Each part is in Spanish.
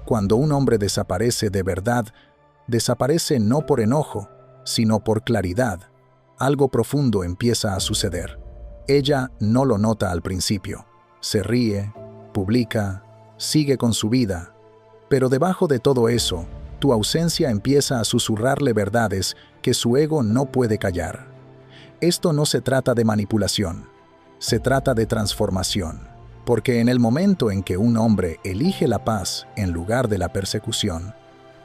Cuando un hombre desaparece de verdad, desaparece no por enojo, sino por claridad. Algo profundo empieza a suceder. Ella no lo nota al principio. Se ríe, publica, sigue con su vida. Pero debajo de todo eso, tu ausencia empieza a susurrarle verdades que su ego no puede callar. Esto no se trata de manipulación, se trata de transformación. Porque en el momento en que un hombre elige la paz en lugar de la persecución,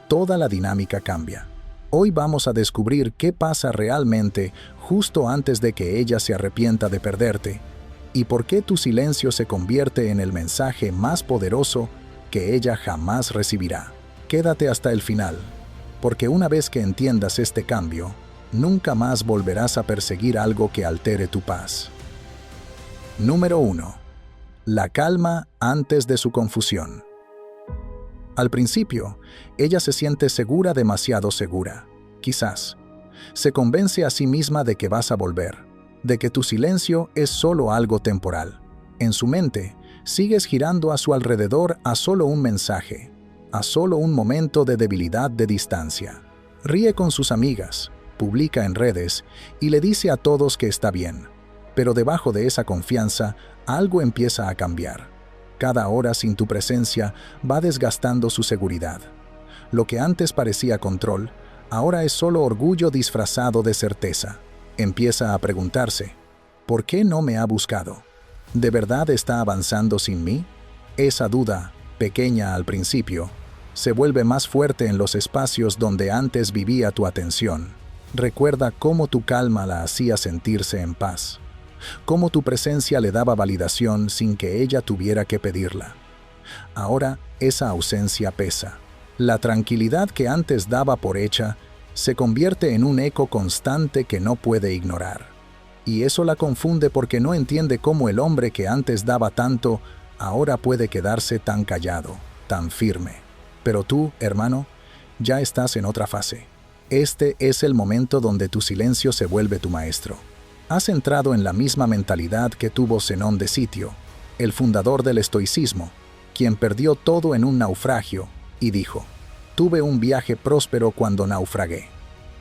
toda la dinámica cambia. Hoy vamos a descubrir qué pasa realmente justo antes de que ella se arrepienta de perderte y por qué tu silencio se convierte en el mensaje más poderoso que ella jamás recibirá. Quédate hasta el final, porque una vez que entiendas este cambio, nunca más volverás a perseguir algo que altere tu paz. Número 1. La calma antes de su confusión. Al principio, ella se siente segura, demasiado segura. Quizás. Se convence a sí misma de que vas a volver, de que tu silencio es solo algo temporal. En su mente, sigues girando a su alrededor a solo un mensaje, a solo un momento de debilidad, de distancia. Ríe con sus amigas, publica en redes y le dice a todos que está bien. Pero debajo de esa confianza, algo empieza a cambiar. Cada hora sin tu presencia va desgastando su seguridad. Lo que antes parecía control, ahora es solo orgullo disfrazado de certeza. Empieza a preguntarse, ¿por qué no me ha buscado? ¿De verdad está avanzando sin mí? Esa duda, pequeña al principio, se vuelve más fuerte en los espacios donde antes vivía tu atención. Recuerda cómo tu calma la hacía sentirse en paz, cómo tu presencia le daba validación sin que ella tuviera que pedirla. Ahora esa ausencia pesa. La tranquilidad que antes daba por hecha se convierte en un eco constante que no puede ignorar. Y eso la confunde porque no entiende cómo el hombre que antes daba tanto, ahora puede quedarse tan callado, tan firme. Pero tú, hermano, ya estás en otra fase. Este es el momento donde tu silencio se vuelve tu maestro. Has entrado en la misma mentalidad que tuvo Zenón de Sitio, el fundador del estoicismo, quien perdió todo en un naufragio y dijo: «Tuve un viaje próspero cuando naufragué».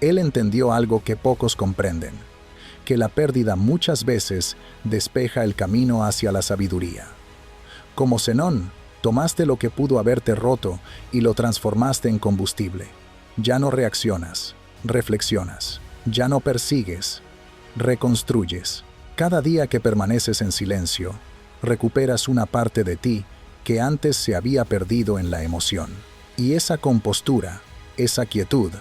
Él entendió algo que pocos comprenden, que la pérdida muchas veces despeja el camino hacia la sabiduría. Como Zenón, tomaste lo que pudo haberte roto y lo transformaste en combustible. Ya no reaccionas, reflexionas, ya no persigues, reconstruyes. Cada día que permaneces en silencio, recuperas una parte de ti que antes se había perdido en la emoción. Y esa compostura, esa quietud,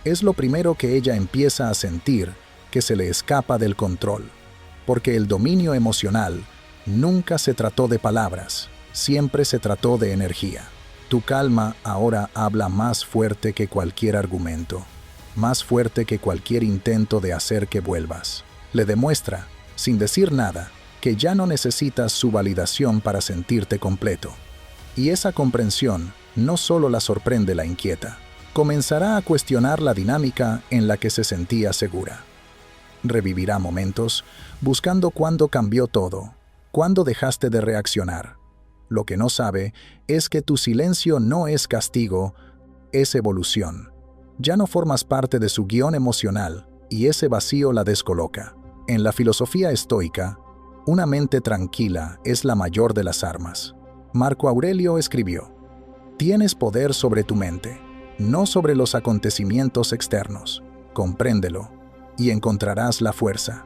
es lo primero que ella empieza a sentir que se le escapa del control. Porque el dominio emocional nunca se trató de palabras, siempre se trató de energía. Tu calma ahora habla más fuerte que cualquier argumento, más fuerte que cualquier intento de hacer que vuelvas. Le demuestra, sin decir nada, que ya no necesitas su validación para sentirte completo. Y esa comprensión no solo la sorprende, la inquieta. Comenzará a cuestionar la dinámica en la que se sentía segura. Revivirá momentos buscando cuándo cambió todo, cuándo dejaste de reaccionar. Lo que no sabe es que tu silencio no es castigo, es evolución. Ya no formas parte de su guión emocional y ese vacío la descoloca. En la filosofía estoica, una mente tranquila es la mayor de las armas. Marco Aurelio escribió: «Tienes poder sobre tu mente, no sobre los acontecimientos externos. Compréndelo y encontrarás la fuerza.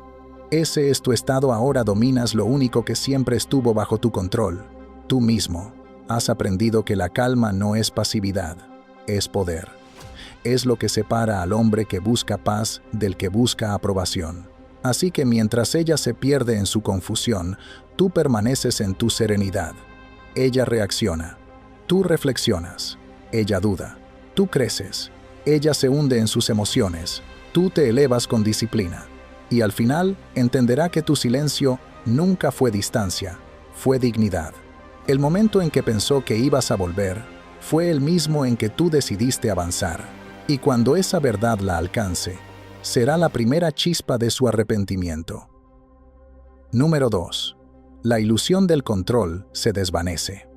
Ese es tu estado ahora, dominas lo único que siempre estuvo bajo tu control. Tú mismo has aprendido que la calma no es pasividad, es poder. Es lo que separa al hombre que busca paz del que busca aprobación. Así que mientras ella se pierde en su confusión, tú permaneces en tu serenidad. Ella reacciona, tú reflexionas, ella duda, tú creces, ella se hunde en sus emociones, tú te elevas con disciplina. Y al final entenderá que tu silencio nunca fue distancia, fue dignidad. El momento en que pensó que ibas a volver fue el mismo en que tú decidiste avanzar. Y cuando esa verdad la alcance, será la primera chispa de su arrepentimiento. Número 2. La ilusión del control se desvanece.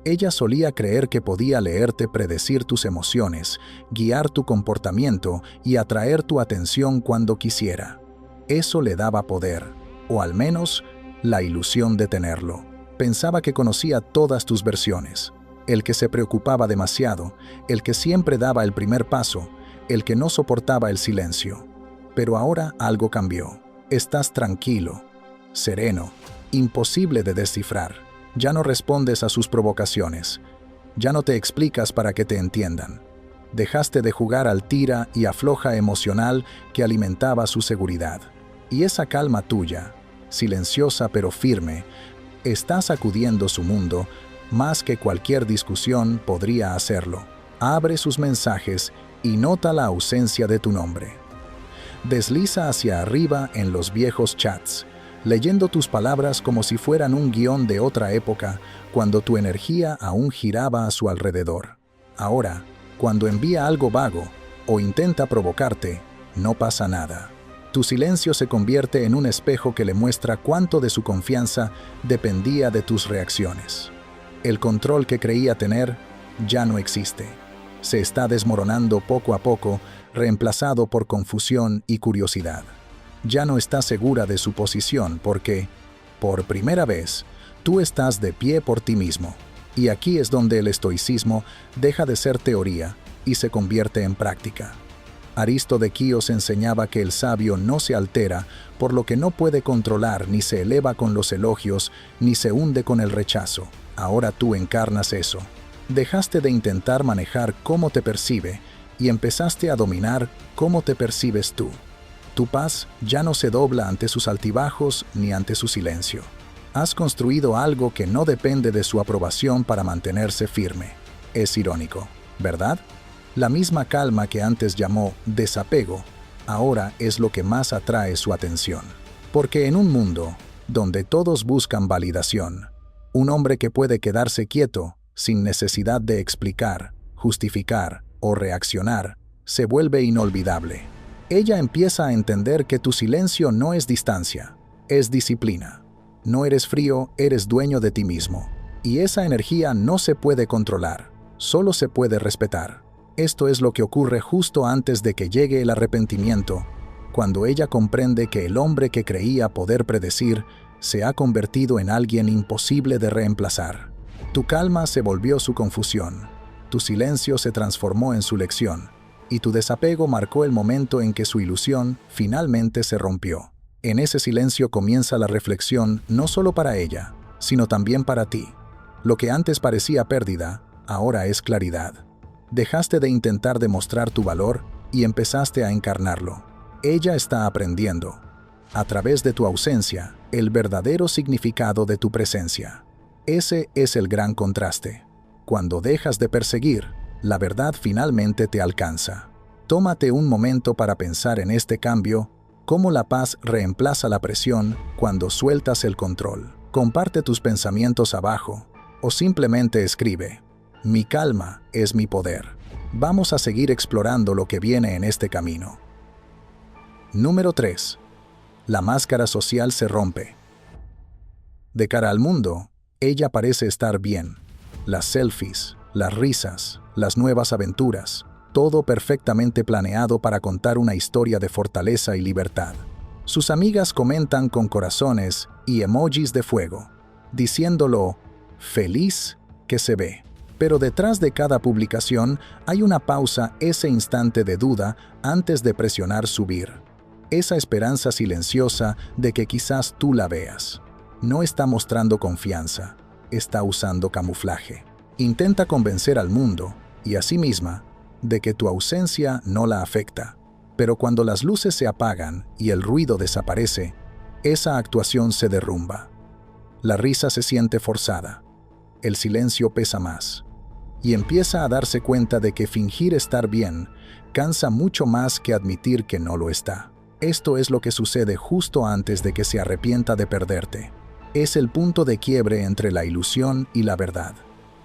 Ella solía creer que podía leerte, predecir tus emociones, guiar tu comportamiento y atraer tu atención cuando quisiera. Eso le daba poder, o al menos la ilusión de tenerlo. Pensaba que conocía todas tus versiones. El que se preocupaba demasiado, el que siempre daba el primer paso, el que no soportaba el silencio. Pero ahora algo cambió. Estás tranquilo, sereno, imposible de descifrar. Ya no respondes a sus provocaciones. Ya no te explicas para que te entiendan. Dejaste de jugar al tira y afloja emocional que alimentaba su seguridad. Y esa calma tuya, silenciosa pero firme, está sacudiendo su mundo más que cualquier discusión podría hacerlo. Abre sus mensajes y nota la ausencia de tu nombre. Desliza hacia arriba en los viejos chats, leyendo tus palabras como si fueran un guión de otra época, cuando tu energía aún giraba a su alrededor. Ahora, cuando envía algo vago o intenta provocarte, no pasa nada. Tu silencio se convierte en un espejo que le muestra cuánto de su confianza dependía de tus reacciones. El control que creía tener ya no existe. Se está desmoronando poco a poco, reemplazado por confusión y curiosidad. Ya no está segura de su posición porque, por primera vez, tú estás de pie por ti mismo. Y aquí es donde el estoicismo deja de ser teoría y se convierte en práctica. Aristo de Quíos enseñaba que el sabio no se altera por lo que no puede controlar, ni se eleva con los elogios, ni se hunde con el rechazo. Ahora tú encarnas eso. Dejaste de intentar manejar cómo te percibe y empezaste a dominar cómo te percibes tú. Tu paz ya no se dobla ante sus altibajos ni ante su silencio. Has construido algo que no depende de su aprobación para mantenerse firme. Es irónico, ¿verdad? La misma calma que antes llamó desapego, ahora es lo que más atrae su atención. Porque en un mundo donde todos buscan validación, un hombre que puede quedarse quieto, sin necesidad de explicar, justificar o reaccionar, se vuelve inolvidable. Ella empieza a entender que tu silencio no es distancia, es disciplina. No eres frío, eres dueño de ti mismo. Y esa energía no se puede controlar, solo se puede respetar. Esto es lo que ocurre justo antes de que llegue el arrepentimiento, cuando ella comprende que el hombre que creía poder predecir se ha convertido en alguien imposible de reemplazar. Tu calma se volvió su confusión, tu silencio se transformó en su lección, y tu desapego marcó el momento en que su ilusión finalmente se rompió. En ese silencio comienza la reflexión no solo para ella, sino también para ti. Lo que antes parecía pérdida, ahora es claridad. Dejaste de intentar demostrar tu valor y empezaste a encarnarlo. Ella está aprendiendo, a través de tu ausencia, el verdadero significado de tu presencia. Ese es el gran contraste. Cuando dejas de perseguir, la verdad finalmente te alcanza. Tómate un momento para pensar en este cambio, cómo la paz reemplaza la presión cuando sueltas el control. Comparte tus pensamientos abajo, o simplemente escribe: mi calma es mi poder. Vamos a seguir explorando lo que viene en este camino. Número 3. La máscara social se rompe. De cara al mundo, ella parece estar bien. Las selfies, las risas, las nuevas aventuras, todo perfectamente planeado para contar una historia de fortaleza y libertad. Sus amigas comentan con corazones y emojis de fuego, diciéndolo feliz que se ve. Pero detrás de cada publicación hay una pausa, ese instante de duda antes de presionar subir. Esa esperanza silenciosa de que quizás tú la veas. No está mostrando confianza, está usando camuflaje. Intenta convencer al mundo, y a sí misma, de que tu ausencia no la afecta. Pero cuando las luces se apagan y el ruido desaparece, esa actuación se derrumba. La risa se siente forzada. El silencio pesa más. Y empieza a darse cuenta de que fingir estar bien cansa mucho más que admitir que no lo está. Esto es lo que sucede justo antes de que se arrepienta de perderte. Es el punto de quiebre entre la ilusión y la verdad.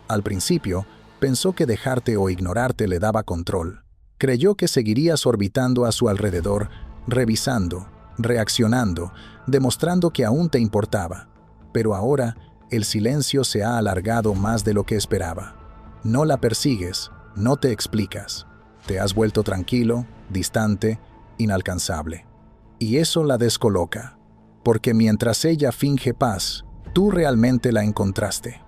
Al principio, pensó que dejarte o ignorarte le daba control. Creyó que seguirías orbitando a su alrededor, revisando, reaccionando, demostrando que aún te importaba. Pero ahora, El silencio se ha alargado más de lo que esperaba. No la persigues, no te explicas. Te has vuelto tranquilo, distante, inalcanzable. Y eso la descoloca, porque mientras ella finge paz, tú realmente la encontraste.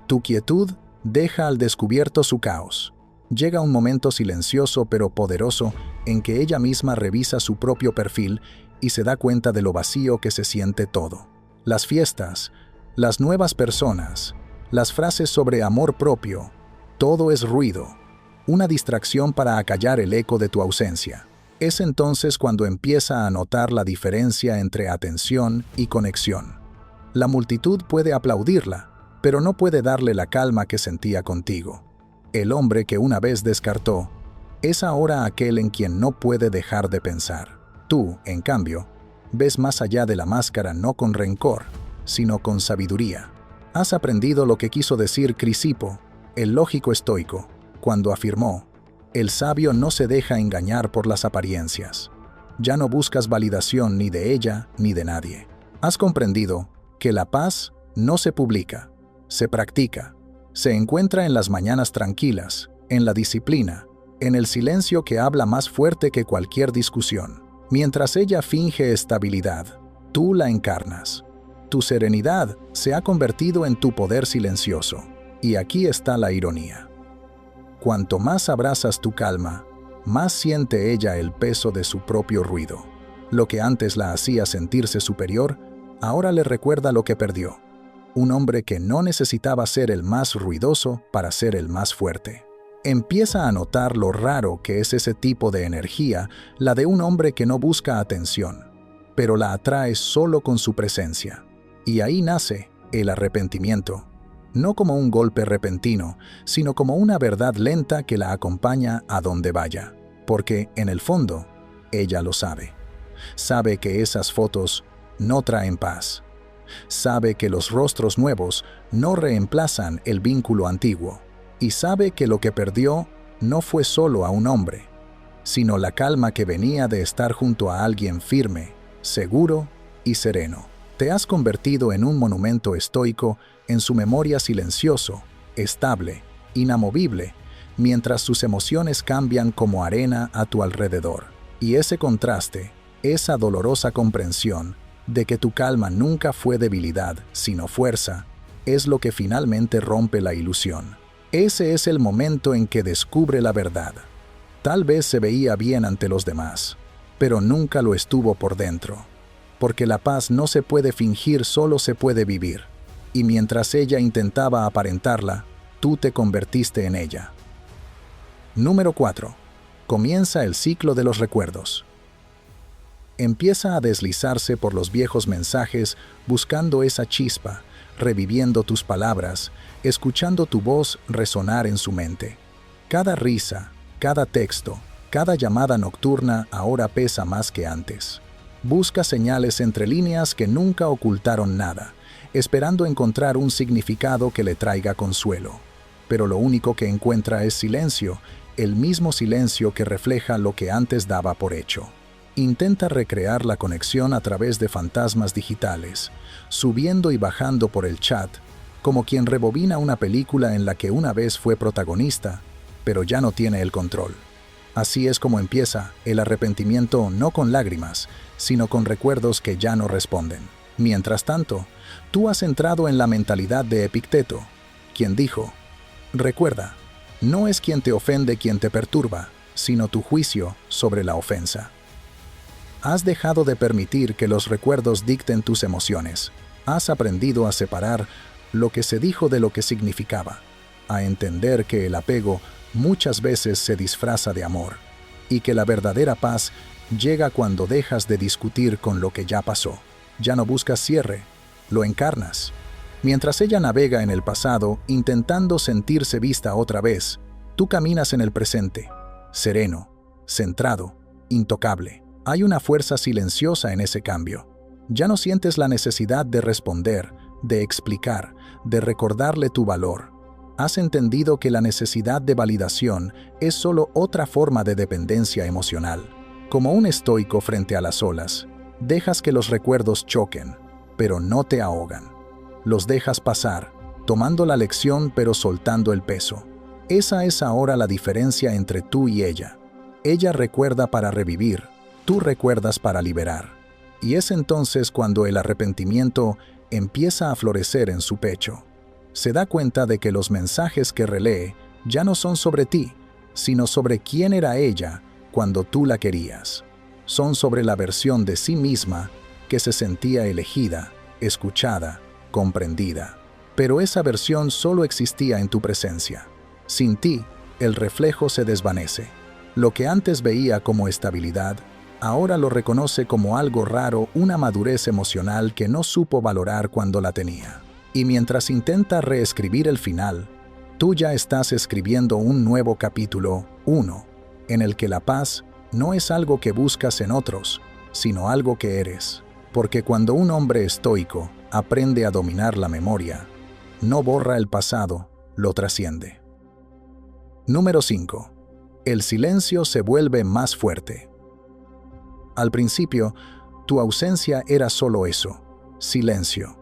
Tu quietud deja al descubierto su caos. Llega un momento silencioso pero poderoso en que ella misma revisa su propio perfil y se da cuenta de lo vacío que se siente todo. Las fiestas, las nuevas personas, las frases sobre amor propio, todo es ruido, una distracción para acallar el eco de tu ausencia. Es entonces cuando empieza a notar la diferencia entre atención y conexión. La multitud puede aplaudirla, pero no puede darle la calma que sentía contigo. El hombre que una vez descartó es ahora aquel en quien no puede dejar de pensar. Tú, en cambio, ves más allá de la máscara no con rencor, sino con sabiduría. Has aprendido lo que quiso decir Crisipo, el lógico estoico, cuando afirmó: el sabio no se deja engañar por las apariencias. Ya no buscas validación ni de ella ni de nadie. Has comprendido que la paz no se publica, se practica. Se encuentra en las mañanas tranquilas, en la disciplina, en el silencio que habla más fuerte que cualquier discusión. Mientras ella finge estabilidad, tú la encarnas. Tu serenidad se ha convertido en tu poder silencioso. Y aquí está la ironía. Cuanto más abrazas tu calma, más siente ella el peso de su propio ruido. Lo que antes la hacía sentirse superior, ahora le recuerda lo que perdió. Un hombre que no necesitaba ser el más ruidoso para ser el más fuerte. Empieza a notar lo raro que es ese tipo de energía, la de un hombre que no busca atención, pero la atrae solo con su presencia. Y ahí nace el arrepentimiento, no como un golpe repentino, sino como una verdad lenta que la acompaña a donde vaya, porque, en el fondo, ella lo sabe. Sabe que esas fotos no traen paz. Sabe que los rostros nuevos no reemplazan el vínculo antiguo. Y sabe que lo que perdió no fue solo a un hombre, sino la calma que venía de estar junto a alguien firme, seguro y sereno. Te has convertido en un monumento estoico en su memoria silencioso, estable, inamovible, mientras sus emociones cambian como arena a tu alrededor. Y ese contraste, esa dolorosa comprensión de que tu calma nunca fue debilidad, sino fuerza, es lo que finalmente rompe la ilusión. Ese es el momento en que descubre la verdad. Tal vez se veía bien ante los demás, pero nunca lo estuvo por dentro. Porque la paz no se puede fingir, solo se puede vivir. Y mientras ella intentaba aparentarla, tú te convertiste en ella. Número 4. Comienza el ciclo de los recuerdos. Empieza a deslizarse por los viejos mensajes buscando esa chispa, reviviendo tus palabras, escuchando tu voz resonar en su mente. Cada risa, cada texto, cada llamada nocturna ahora pesa más que antes. Busca señales entre líneas que nunca ocultaron nada, esperando encontrar un significado que le traiga consuelo. Pero lo único que encuentra es silencio, el mismo silencio que refleja lo que antes daba por hecho. Intenta recrear la conexión a través de fantasmas digitales, subiendo y bajando por el chat, como quien rebobina una película en la que una vez fue protagonista, pero ya no tiene el control. Así es como empieza el arrepentimiento, no con lágrimas, sino con recuerdos que ya no responden. Mientras tanto, tú has entrado en la mentalidad de Epicteto, quien dijo: recuerda, no es quien te ofende quien te perturba, sino tu juicio sobre la ofensa. Has dejado de permitir que los recuerdos dicten tus emociones. Has aprendido a separar lo que se dijo de lo que significaba, a entender que el apego muchas veces se disfraza de amor, y que la verdadera paz llega cuando dejas de discutir con lo que ya pasó. Ya no buscas cierre, lo encarnas. Mientras ella navega en el pasado, intentando sentirse vista otra vez, tú caminas en el presente, sereno, centrado, intocable. Hay una fuerza silenciosa en ese cambio. Ya no sientes la necesidad de responder, de explicar, de recordarle tu valor. Has entendido que la necesidad de validación es solo otra forma de dependencia emocional. Como un estoico frente a las olas, dejas que los recuerdos choquen, pero no te ahogan. Los dejas pasar, tomando la lección pero soltando el peso. Esa es ahora la diferencia entre tú y ella. Ella recuerda para revivir, tú recuerdas para liberar. Y es entonces cuando el arrepentimiento empieza a florecer en su pecho. Se da cuenta de que los mensajes que relee ya no son sobre ti, sino sobre quién era ella cuando tú la querías. Son sobre la versión de sí misma que se sentía elegida, escuchada, comprendida. Pero esa versión solo existía en tu presencia. Sin ti, el reflejo se desvanece. Lo que antes veía como estabilidad, ahora lo reconoce como algo raro, una madurez emocional que no supo valorar cuando la tenía. Y mientras intenta reescribir el final, tú ya estás escribiendo un nuevo capítulo, 1, en el que la paz no es algo que buscas en otros, sino algo que eres. Porque cuando un hombre estoico aprende a dominar la memoria, no borra el pasado, lo trasciende. Número 5. El silencio se vuelve más fuerte. Al principio, tu ausencia era solo eso, silencio,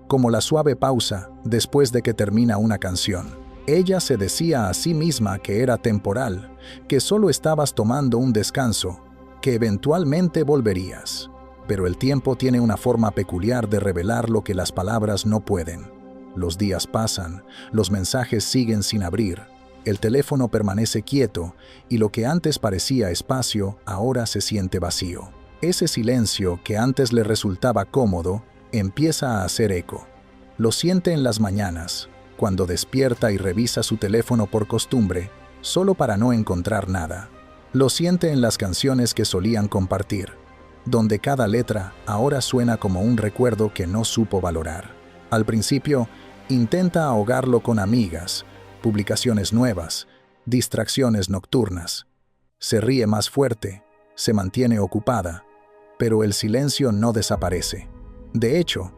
como la suave pausa después de que termina una canción. Ella se decía a sí misma que era temporal, que solo estabas tomando un descanso, que eventualmente volverías. Pero el tiempo tiene una forma peculiar de revelar lo que las palabras no pueden. Los días pasan, los mensajes siguen sin abrir, el teléfono permanece quieto y lo que antes parecía espacio ahora se siente vacío. Ese silencio que antes le resultaba cómodo empieza a hacer eco. Lo siente en las mañanas, cuando despierta y revisa su teléfono por costumbre, solo para no encontrar nada. Lo siente en las canciones que solían compartir, donde cada letra ahora suena como un recuerdo que no supo valorar. Al principio, intenta ahogarlo con amigas, publicaciones nuevas, distracciones nocturnas. Se ríe más fuerte, se mantiene ocupada, pero el silencio no desaparece. De hecho,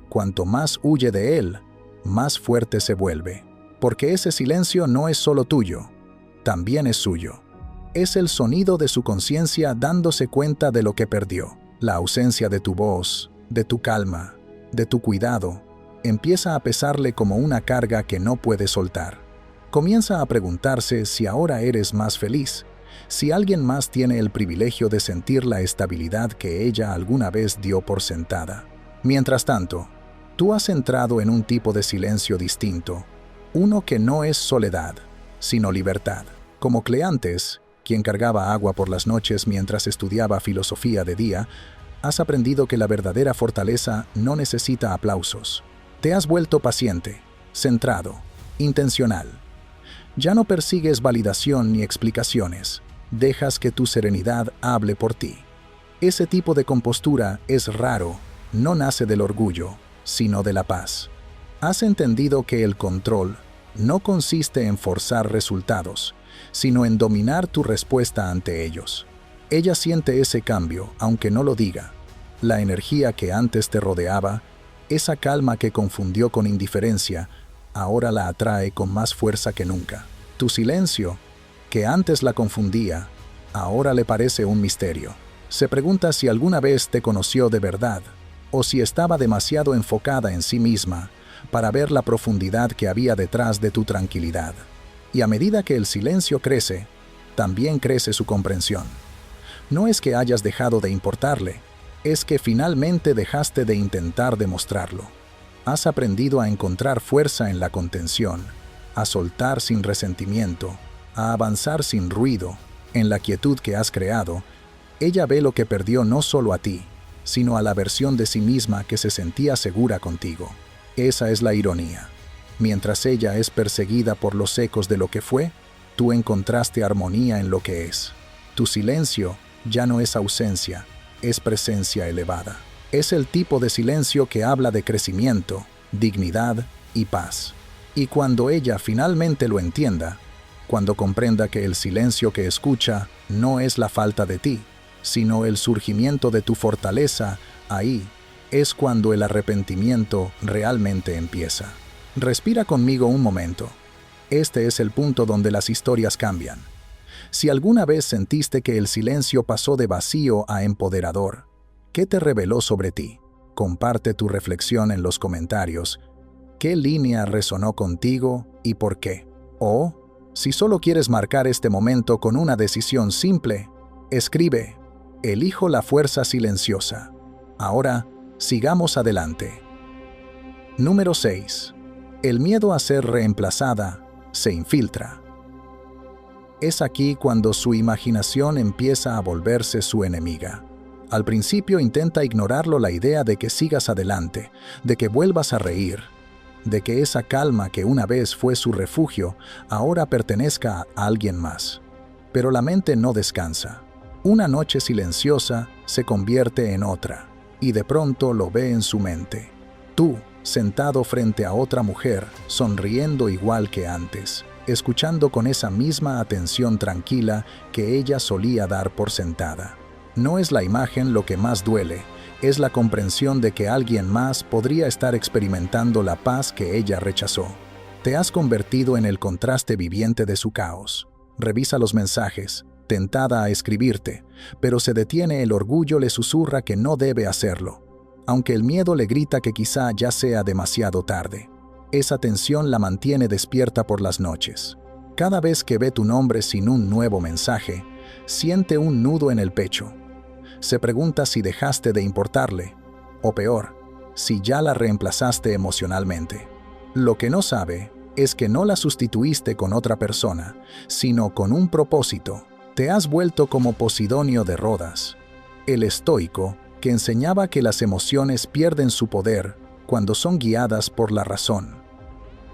cuanto más huye de él, más fuerte se vuelve. Porque ese silencio no es solo tuyo, también es suyo. Es el sonido de su conciencia dándose cuenta de lo que perdió. La ausencia de tu voz, de tu calma, de tu cuidado, empieza a pesarle como una carga que no puede soltar. Comienza a preguntarse si ahora eres más feliz, si alguien más tiene el privilegio de sentir la estabilidad que ella alguna vez dio por sentada. Mientras tanto, tú has entrado en un tipo de silencio distinto, uno que no es soledad, sino libertad. Como Cleantes, quien cargaba agua por las noches mientras estudiaba filosofía de día, has aprendido que la verdadera fortaleza no necesita aplausos. Te has vuelto paciente, centrado, intencional. Ya no persigues validación ni explicaciones, dejas que tu serenidad hable por ti. Ese tipo de compostura es raro, no nace del orgullo, sino de la paz. Has entendido que el control no consiste en forzar resultados, sino en dominar tu respuesta ante ellos. Ella siente ese cambio, aunque no lo diga. La energía que antes te rodeaba, esa calma que confundió con indiferencia, ahora la atrae con más fuerza que nunca. Tu silencio, que antes la confundía, ahora le parece un misterio. Se pregunta si alguna vez te conoció de verdad, o si estaba demasiado enfocada en sí misma para ver la profundidad que había detrás de tu tranquilidad. Y a medida que el silencio crece, también crece su comprensión. No es que hayas dejado de importarle, es que finalmente dejaste de intentar demostrarlo. Has aprendido a encontrar fuerza en la contención, a soltar sin resentimiento, a avanzar sin ruido, en la quietud que has creado. Ella ve lo que perdió no solo a ti, sino a la versión de sí misma que se sentía segura contigo. Esa es la ironía. Mientras ella es perseguida por los ecos de lo que fue, tú encontraste armonía en lo que es. Tu silencio ya no es ausencia, es presencia elevada. Es el tipo de silencio que habla de crecimiento, dignidad y paz. Y cuando ella finalmente lo entienda, cuando comprenda que el silencio que escucha no es la falta de ti, sino el surgimiento de tu fortaleza, ahí es cuando el arrepentimiento realmente empieza. Respira conmigo un momento. Este es el punto donde las historias cambian. Si alguna vez sentiste que el silencio pasó de vacío a empoderador, ¿qué te reveló sobre ti? Comparte tu reflexión en los comentarios ¿Qué línea resonó contigo y por qué? O, si solo quieres marcar este momento con una decisión simple, escribe: elijo la fuerza silenciosa. Ahora, sigamos adelante. Número 6. El miedo a ser reemplazada se infiltra. Es aquí cuando su imaginación empieza a volverse su enemiga. Al principio intenta ignorarlo la idea de que sigas adelante, de que vuelvas a reír, de que esa calma que una vez fue su refugio ahora pertenezca a alguien más. Pero la mente no descansa. Una noche silenciosa se convierte en otra, y de pronto lo ve en su mente. Tú, sentado frente a otra mujer, sonriendo igual que antes, escuchando con esa misma atención tranquila que ella solía dar por sentada. No es la imagen lo que más duele, es la comprensión de que alguien más podría estar experimentando la paz que ella rechazó. Te has convertido en el contraste viviente de su caos. Revisa los mensajes, tentada a escribirte, pero se detiene. El orgullo le susurra que no debe hacerlo, aunque el miedo le grita que quizá ya sea demasiado tarde. Esa tensión la mantiene despierta por las noches. Cada vez que ve tu nombre sin un nuevo mensaje, siente un nudo en el pecho. Se pregunta si dejaste de importarle, o peor, si ya la reemplazaste emocionalmente. Lo que no sabe es que no la sustituiste con otra persona, sino con un propósito. Te has vuelto como Posidonio de Rodas, el estoico que enseñaba que las emociones pierden su poder cuando son guiadas por la razón.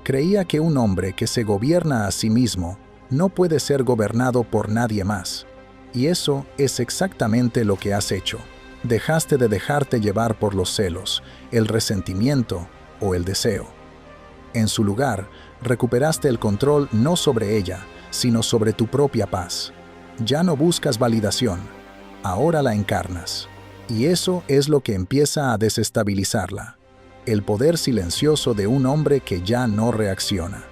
Creía que un hombre que se gobierna a sí mismo no puede ser gobernado por nadie más. Y eso es exactamente lo que has hecho. Dejaste de dejarte llevar por los celos, el resentimiento o el deseo. En su lugar, recuperaste el control no sobre ella, sino sobre tu propia paz. Ya no buscas validación, ahora la encarnas. Y eso es lo que empieza a desestabilizarla. El poder silencioso de un hombre que ya no reacciona.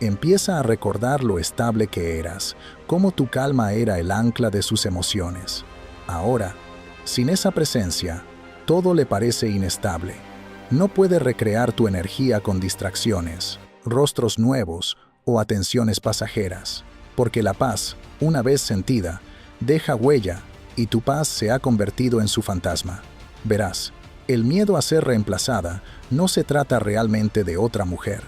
Empieza a recordar lo estable que eras, cómo tu calma era el ancla de sus emociones. Ahora, sin esa presencia, todo le parece inestable. No puede recrear tu energía con distracciones, rostros nuevos o atenciones pasajeras, porque la paz, una vez sentida, deja huella y tu paz se ha convertido en su fantasma. Verás, el miedo a ser reemplazada no se trata realmente de otra mujer.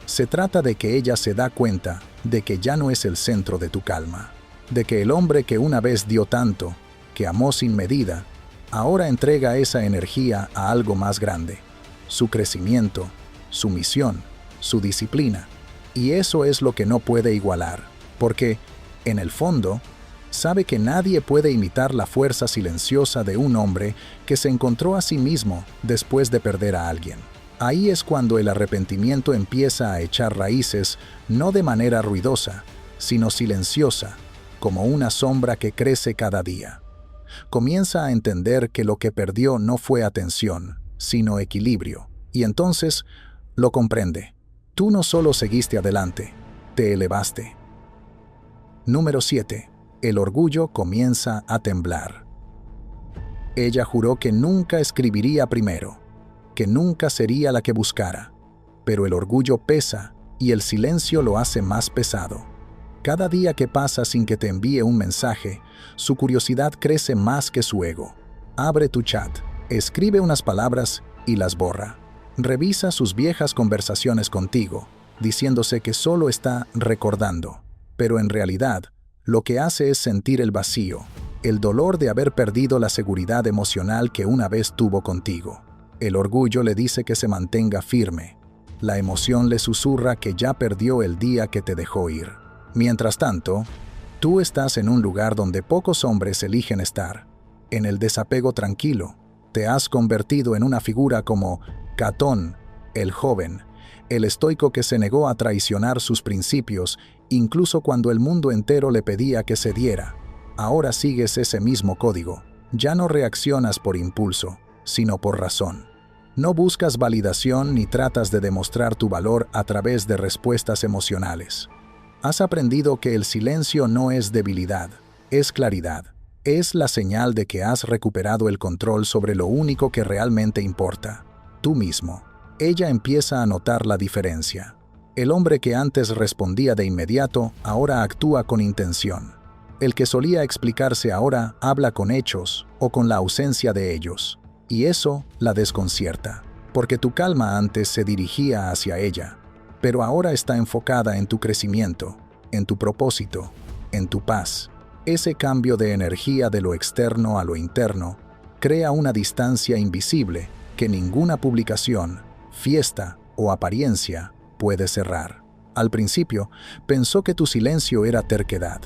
Se trata de que ella se da cuenta de que ya no es el centro de tu calma, de que el hombre que una vez dio tanto, que amó sin medida, ahora entrega esa energía a algo más grande, su crecimiento, su misión, su disciplina. Y eso es lo que no puede igualar, porque, en el fondo, sabe que nadie puede imitar la fuerza silenciosa de un hombre que se encontró a sí mismo después de perder a alguien. Ahí es cuando el arrepentimiento empieza a echar raíces, no de manera ruidosa, sino silenciosa, como una sombra que crece cada día. Comienza a entender que lo que perdió no fue atención, sino equilibrio, y entonces lo comprende. Tú no solo seguiste adelante, te elevaste. Número 7. El orgullo comienza a temblar. Ella juró que nunca escribiría primero, que nunca sería la que buscara, pero el orgullo pesa y el silencio lo hace más pesado. Cada día que pasa sin que te envíe un mensaje, su curiosidad crece más que su ego. Abre tu chat, escribe unas palabras y las borra. Revisa sus viejas conversaciones contigo, diciéndose que solo está recordando, pero en realidad, lo que hace es sentir el vacío, el dolor de haber perdido la seguridad emocional que una vez tuvo contigo. El orgullo le dice que se mantenga firme. La emoción le susurra que ya perdió el día que te dejó ir. Mientras tanto, tú estás en un lugar donde pocos hombres eligen estar. En el desapego tranquilo, te has convertido en una figura como Catón, el joven, el estoico que se negó a traicionar sus principios, incluso cuando el mundo entero le pedía que cediera. Ahora sigues ese mismo código. Ya no reaccionas por impulso, sino por razón. No buscas validación ni tratas de demostrar tu valor a través de respuestas emocionales. Has aprendido que el silencio no es debilidad, es claridad. Es la señal de que has recuperado el control sobre lo único que realmente importa, tú mismo. Ella empieza a notar la diferencia. El hombre que antes respondía de inmediato, ahora actúa con intención. El que solía explicarse ahora habla con hechos o con la ausencia de ellos. Y eso la desconcierta, porque tu calma antes se dirigía hacia ella, pero ahora está enfocada en tu crecimiento, en tu propósito, en tu paz. Ese cambio de energía de lo externo a lo interno crea una distancia invisible que ninguna publicación, fiesta o apariencia puede cerrar. Al principio, pensó que tu silencio era terquedad.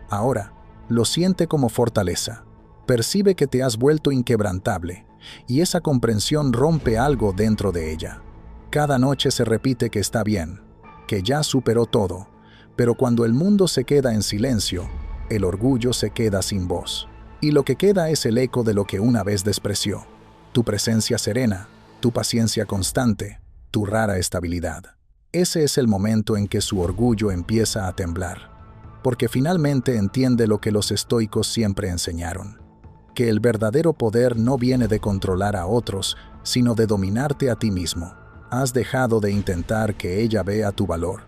Ahora, lo siente como fortaleza. Percibe que te has vuelto inquebrantable, y esa comprensión rompe algo dentro de ella. Cada noche se repite que está bien, que ya superó todo, pero cuando el mundo se queda en silencio, el orgullo se queda sin voz. Y lo que queda es el eco de lo que una vez despreció. Tu presencia serena, tu paciencia constante, tu rara estabilidad. Ese es el momento en que su orgullo empieza a temblar, porque finalmente entiende lo que los estoicos siempre enseñaron, que el verdadero poder no viene de controlar a otros, sino de dominarte a ti mismo. Has dejado de intentar que ella vea tu valor.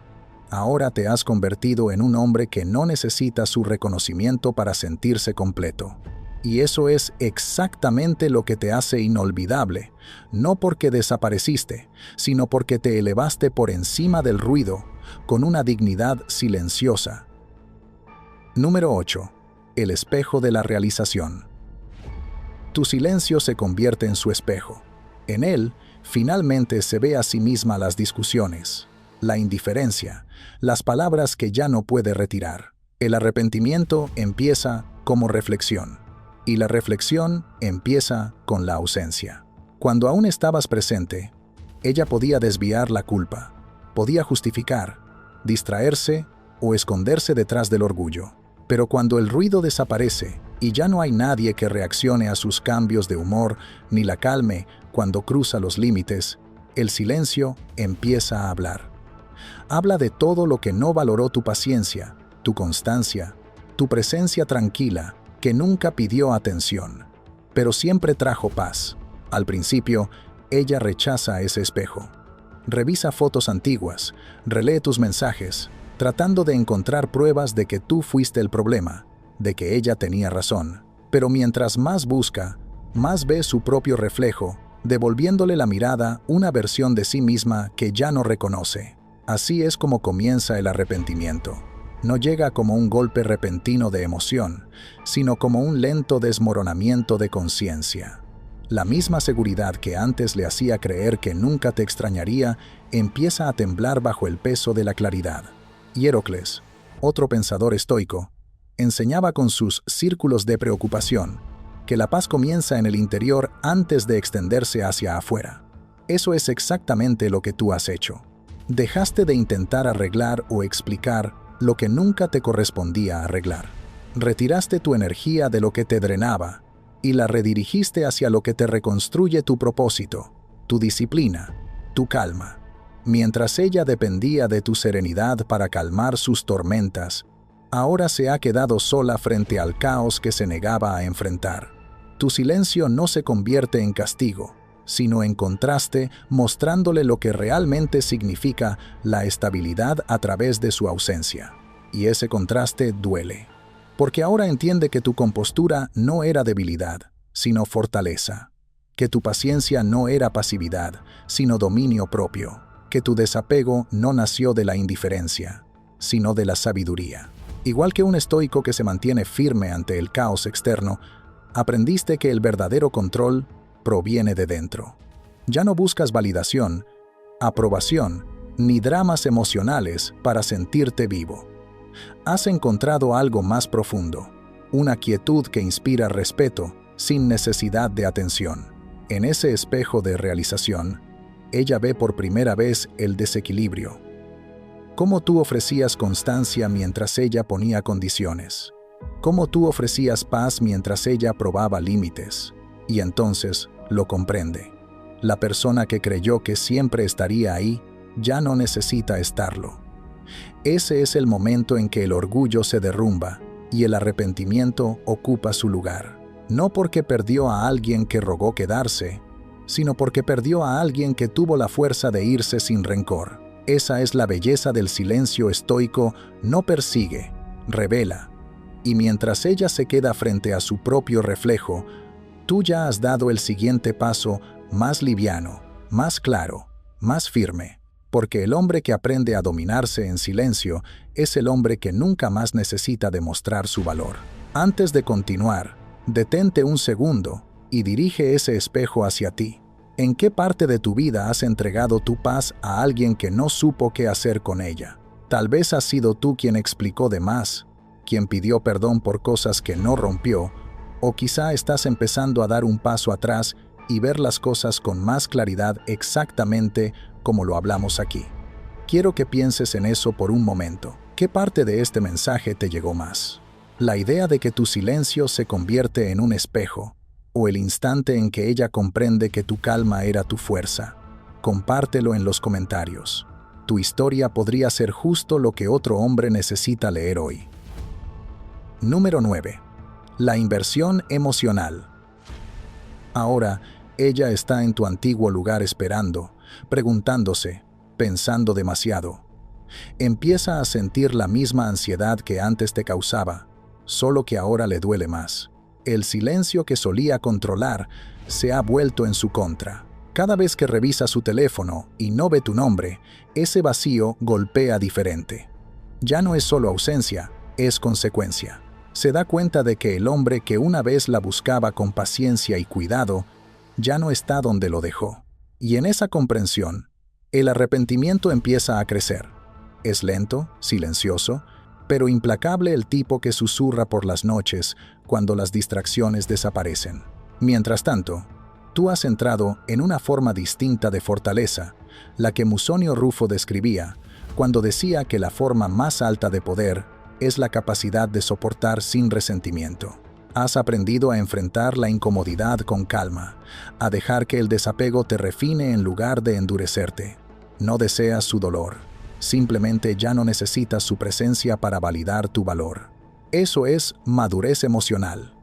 Ahora te has convertido en un hombre que no necesita su reconocimiento para sentirse completo. Y eso es exactamente lo que te hace inolvidable, no porque desapareciste, sino porque te elevaste por encima del ruido, con una dignidad silenciosa. Número 8. El espejo de la realización. Tu silencio se convierte en su espejo. En él, finalmente se ve a sí misma las discusiones, la indiferencia, las palabras que ya no puede retirar. El arrepentimiento empieza como reflexión. Y la reflexión empieza con la ausencia. Cuando aún estabas presente, ella podía desviar la culpa, podía justificar, distraerse o esconderse detrás del orgullo. Pero cuando el ruido desaparece y ya no hay nadie que reaccione a sus cambios de humor ni la calme cuando cruza los límites, el silencio empieza a hablar. Habla de todo lo que no valoró tu paciencia, tu constancia, tu presencia tranquila, que nunca pidió atención, pero siempre trajo paz. Al principio, ella rechaza ese espejo. Revisa fotos antiguas, relee tus mensajes, tratando de encontrar pruebas de que tú fuiste el problema, de que ella tenía razón. Pero mientras más busca, más ve su propio reflejo, devolviéndole la mirada una versión de sí misma que ya no reconoce. Así es como comienza el arrepentimiento. No llega como un golpe repentino de emoción, sino como un lento desmoronamiento de conciencia. La misma seguridad que antes le hacía creer que nunca te extrañaría, empieza a temblar bajo el peso de la claridad. Hierocles, otro pensador estoico, enseñaba con sus círculos de preocupación que la paz comienza en el interior antes de extenderse hacia afuera. Eso es exactamente lo que tú has hecho. Dejaste de intentar arreglar o explicar lo que nunca te correspondía arreglar. Retiraste tu energía de lo que te drenaba y la redirigiste hacia lo que te reconstruye tu propósito, tu disciplina, tu calma. Mientras ella dependía de tu serenidad para calmar sus tormentas, ahora se ha quedado sola frente al caos que se negaba a enfrentar. Tu silencio no se convierte en castigo, sino en contraste, mostrándole lo que realmente significa la estabilidad a través de su ausencia. Y ese contraste duele, porque ahora entiende que tu compostura no era debilidad, sino fortaleza, que tu paciencia no era pasividad, sino dominio propio, que tu desapego no nació de la indiferencia, sino de la sabiduría. Igual que un estoico que se mantiene firme ante el caos externo, aprendiste que el verdadero control proviene de dentro. Ya no buscas validación, aprobación, ni dramas emocionales para sentirte vivo. Has encontrado algo más profundo, una quietud que inspira respeto sin necesidad de atención. En ese espejo de realización, ella ve por primera vez el desequilibrio. Cómo tú ofrecías constancia mientras ella ponía condiciones. Cómo tú ofrecías paz mientras ella probaba límites. Y entonces lo comprende. La persona que creyó que siempre estaría ahí, ya no necesita estarlo. Ese es el momento en que el orgullo se derrumba y el arrepentimiento ocupa su lugar. No porque perdió a alguien que rogó quedarse, sino porque perdió a alguien que tuvo la fuerza de irse sin rencor. Esa es la belleza del silencio estoico: no persigue, revela. Y mientras ella se queda frente a su propio reflejo, tú ya has dado el siguiente paso, más liviano, más claro, más firme. Porque el hombre que aprende a dominarse en silencio es el hombre que nunca más necesita demostrar su valor. Antes de continuar, detente un segundo y dirige ese espejo hacia ti. ¿En qué parte de tu vida has entregado tu paz a alguien que no supo qué hacer con ella? Tal vez has sido tú quien explicó de más, quien pidió perdón por cosas que no rompió, o quizá estás empezando a dar un paso atrás y ver las cosas con más claridad, exactamente como lo hablamos aquí. Quiero que pienses en eso por un momento. ¿Qué parte de este mensaje te llegó más? ¿La idea de que tu silencio se convierte en un espejo, o el instante en que ella comprende que tu calma era tu fuerza? Compártelo en los comentarios. Tu historia podría ser justo lo que otro hombre necesita leer hoy. Número 9. La inversión emocional. Ahora, ella está en tu antiguo lugar esperando, preguntándose, pensando demasiado. Empieza a sentir la misma ansiedad que antes te causaba, solo que ahora le duele más. El silencio que solía controlar se ha vuelto en su contra. Cada vez que revisa su teléfono y no ve tu nombre, ese vacío golpea diferente. Ya no es solo ausencia, es consecuencia. Se da cuenta de que el hombre que una vez la buscaba con paciencia y cuidado, ya no está donde lo dejó. Y en esa comprensión, el arrepentimiento empieza a crecer. Es lento, silencioso, pero implacable el tipo que susurra por las noches cuando las distracciones desaparecen. Mientras tanto, tú has entrado en una forma distinta de fortaleza, la que Musonio Rufo describía cuando decía que la forma más alta de poder es la capacidad de soportar sin resentimiento. Has aprendido a enfrentar la incomodidad con calma, a dejar que el desapego te refine en lugar de endurecerte. No deseas su dolor, simplemente ya no necesitas su presencia para validar tu valor. Eso es madurez emocional.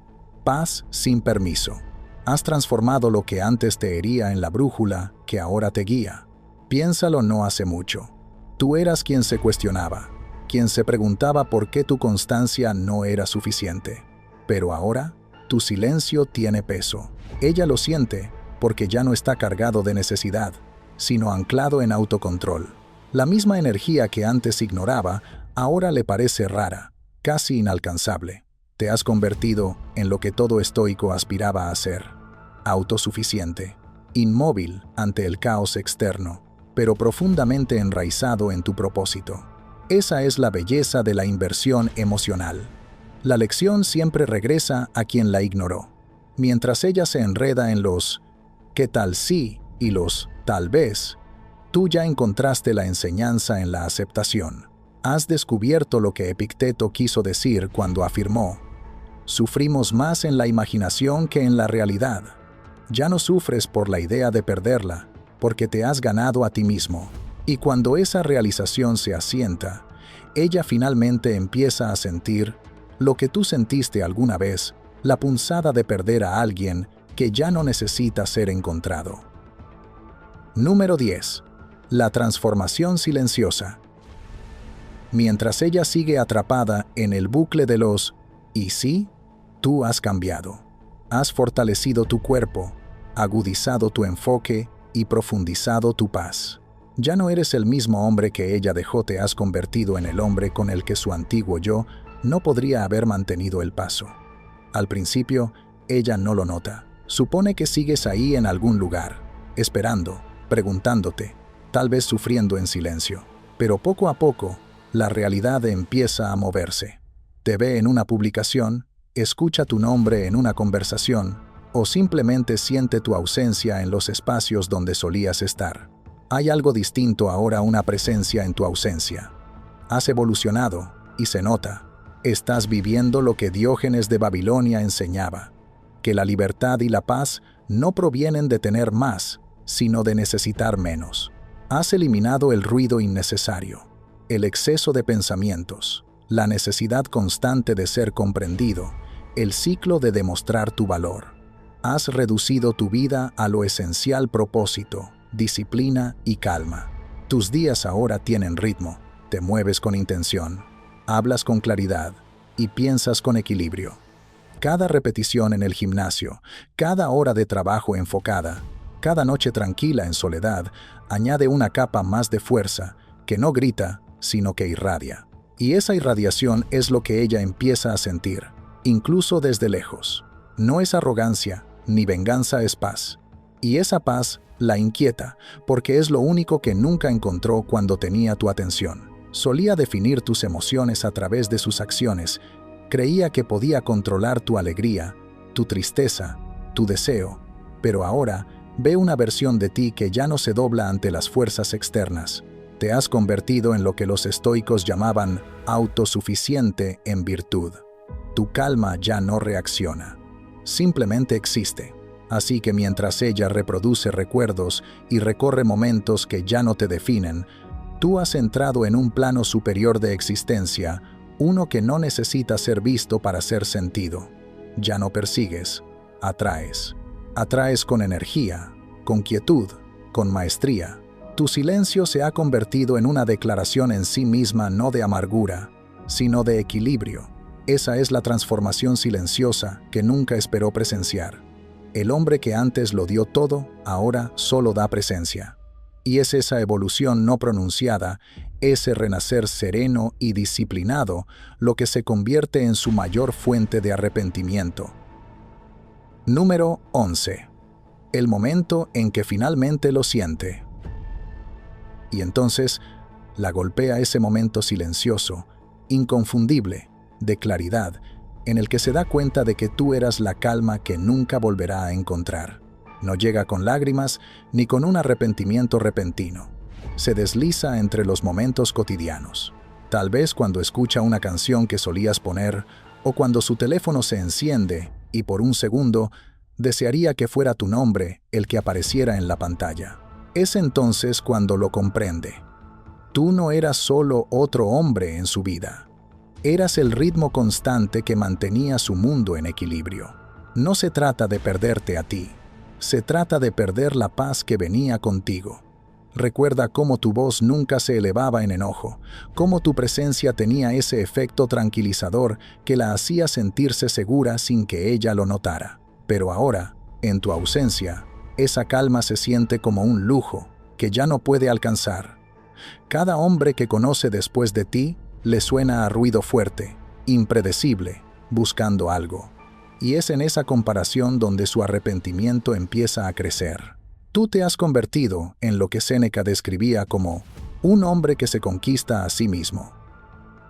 Paz sin permiso. Has transformado lo que antes te hería en la brújula que ahora te guía. Piénsalo, no hace mucho. Tú eras quien se cuestionaba, quien se preguntaba por qué tu constancia no era suficiente. Pero ahora, tu silencio tiene peso. Ella lo siente porque ya no está cargado de necesidad, sino anclado en autocontrol. La misma energía que antes ignoraba, ahora le parece rara, casi inalcanzable. Te has convertido en lo que todo estoico aspiraba a ser: autosuficiente, inmóvil ante el caos externo, pero profundamente enraizado en tu propósito. Esa es la belleza de la inversión emocional. La lección siempre regresa a quien la ignoró. Mientras ella se enreda en los «¿qué tal si?» y los «tal vez», tú ya encontraste la enseñanza en la aceptación. Has descubierto lo que Epicteto quiso decir cuando afirmó: «Sufrimos más en la imaginación que en la realidad». Ya no sufres por la idea de perderla, porque te has ganado a ti mismo. Y cuando esa realización se asienta, ella finalmente empieza a sentir lo que tú sentiste alguna vez, la punzada de perder a alguien que ya no necesita ser encontrado. Número 10. La transformación silenciosa. Mientras ella sigue atrapada en el bucle de los «¿y sí?», tú has cambiado. Has fortalecido tu cuerpo, agudizado tu enfoque y profundizado tu paz. Ya no eres el mismo hombre que ella dejó, te has convertido en el hombre con el que su antiguo yo no podría haber mantenido el paso. Al principio, ella no lo nota. Supone que sigues ahí en algún lugar, esperando, preguntándote, tal vez sufriendo en silencio. Pero poco a poco, la realidad empieza a moverse. Te ve en una publicación, escucha tu nombre en una conversación, o simplemente siente tu ausencia en los espacios donde solías estar. Hay algo distinto ahora, una presencia en tu ausencia. Has evolucionado, y se nota. Estás viviendo lo que Diógenes de Babilonia enseñaba, que la libertad y la paz no provienen de tener más, sino de necesitar menos. Has eliminado el ruido innecesario, el exceso de pensamientos, la necesidad constante de ser comprendido, el ciclo de demostrar tu valor. Has reducido tu vida a lo esencial: propósito, disciplina y calma. Tus días ahora tienen ritmo, te mueves con intención, hablas con claridad y piensas con equilibrio. Cada repetición en el gimnasio, cada hora de trabajo enfocada, cada noche tranquila en soledad, añade una capa más de fuerza que no grita, sino que irradia. Y esa irradiación es lo que ella empieza a sentir, incluso desde lejos. No es arrogancia, ni venganza, es paz. Y esa paz la inquieta, porque es lo único que nunca encontró cuando tenía tu atención. Solía definir tus emociones a través de sus acciones. Creía que podía controlar tu alegría, tu tristeza, tu deseo. Pero ahora ve una versión de ti que ya no se dobla ante las fuerzas externas. Te has convertido en lo que los estoicos llamaban autosuficiente en virtud. Tu calma ya no reacciona, simplemente existe. Así que mientras ella reproduce recuerdos y recorre momentos que ya no te definen, tú has entrado en un plano superior de existencia, uno que no necesita ser visto para ser sentido. Ya no persigues, atraes. Atraes con energía, con quietud, con maestría. Tu silencio se ha convertido en una declaración en sí misma, no de amargura, sino de equilibrio. Esa es la transformación silenciosa que nunca esperó presenciar. El hombre que antes lo dio todo, ahora solo da presencia. Y es esa evolución no pronunciada, ese renacer sereno y disciplinado, lo que se convierte en su mayor fuente de arrepentimiento. Número 11. El momento en que finalmente lo siente. Y entonces la golpea ese momento silencioso, inconfundible, de claridad, en el que se da cuenta de que tú eras la calma que nunca volverá a encontrar. No llega con lágrimas ni con un arrepentimiento repentino. Se desliza entre los momentos cotidianos. Tal vez cuando escucha una canción que solías poner, o cuando su teléfono se enciende y por un segundo desearía que fuera tu nombre el que apareciera en la pantalla. Es entonces cuando lo comprende. Tú no eras solo otro hombre en su vida. Eras el ritmo constante que mantenía su mundo en equilibrio. No se trata de perderte a ti, se trata de perder la paz que venía contigo. Recuerda cómo tu voz nunca se elevaba en enojo, cómo tu presencia tenía ese efecto tranquilizador que la hacía sentirse segura sin que ella lo notara. Pero ahora, en tu ausencia, esa calma se siente como un lujo que ya no puede alcanzar. Cada hombre que conoce después de ti le suena a ruido fuerte, impredecible, buscando algo. Y es en esa comparación donde su arrepentimiento empieza a crecer. Tú te has convertido en lo que Séneca describía como un hombre que se conquista a sí mismo.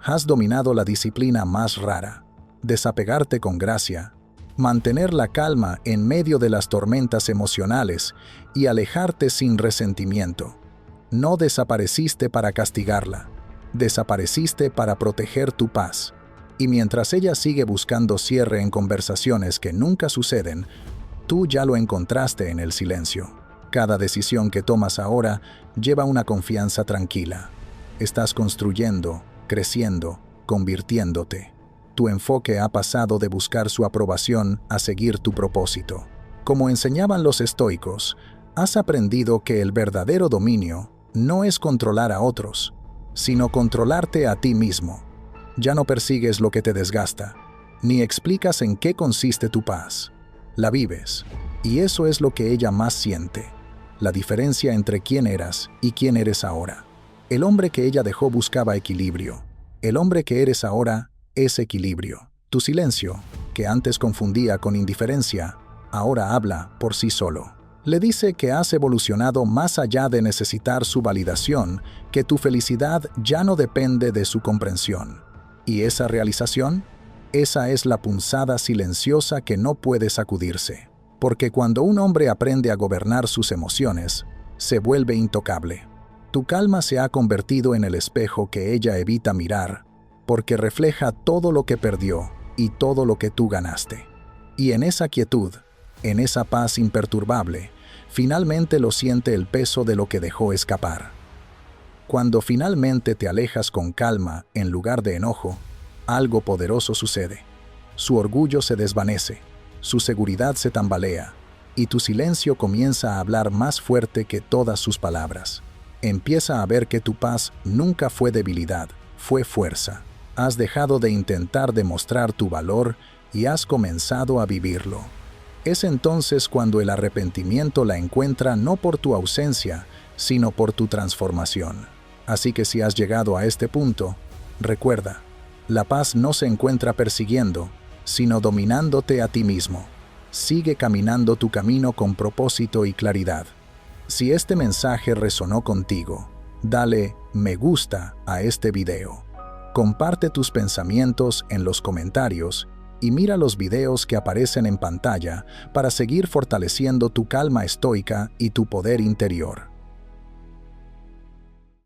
Has dominado la disciplina más rara, desapegarte con gracia, mantener la calma en medio de las tormentas emocionales y alejarte sin resentimiento. No desapareciste para castigarla. Desapareciste para proteger tu paz. Y mientras ella sigue buscando cierre en conversaciones que nunca suceden, tú ya lo encontraste en el silencio. Cada decisión que tomas ahora lleva una confianza tranquila. Estás construyendo, creciendo, convirtiéndote. Tu enfoque ha pasado de buscar su aprobación a seguir tu propósito. Como enseñaban los estoicos, has aprendido que el verdadero dominio no es controlar a otros, sino controlarte a ti mismo. Ya no persigues lo que te desgasta, ni explicas en qué consiste tu paz. La vives, y eso es lo que ella más siente, la diferencia entre quién eras y quién eres ahora. El hombre que ella dejó buscaba equilibrio. El hombre que eres ahora es equilibrio. Tu silencio, que antes confundía con indiferencia, ahora habla por sí solo. Le dice que has evolucionado más allá de necesitar su validación, que tu felicidad ya no depende de su comprensión. ¿Y esa realización? Esa es la punzada silenciosa que no puede sacudirse. Porque cuando un hombre aprende a gobernar sus emociones, se vuelve intocable. Tu calma se ha convertido en el espejo que ella evita mirar, porque refleja todo lo que perdió y todo lo que tú ganaste. Y en esa quietud, en esa paz imperturbable, finalmente lo siente el peso de lo que dejó escapar. Cuando finalmente te alejas con calma en lugar de enojo, algo poderoso sucede. Su orgullo se desvanece, su seguridad se tambalea, y tu silencio comienza a hablar más fuerte que todas sus palabras. Empieza a ver que tu paz nunca fue debilidad, fue fuerza. Has dejado de intentar demostrar tu valor y has comenzado a vivirlo. Es entonces cuando el arrepentimiento la encuentra no por tu ausencia, sino por tu transformación. Así que si has llegado a este punto, recuerda, la paz no se encuentra persiguiendo, sino dominándote a ti mismo. Sigue caminando tu camino con propósito y claridad. Si este mensaje resonó contigo, dale me gusta a este video. Comparte tus pensamientos en los comentarios y mira los videos que aparecen en pantalla para seguir fortaleciendo tu calma estoica y tu poder interior.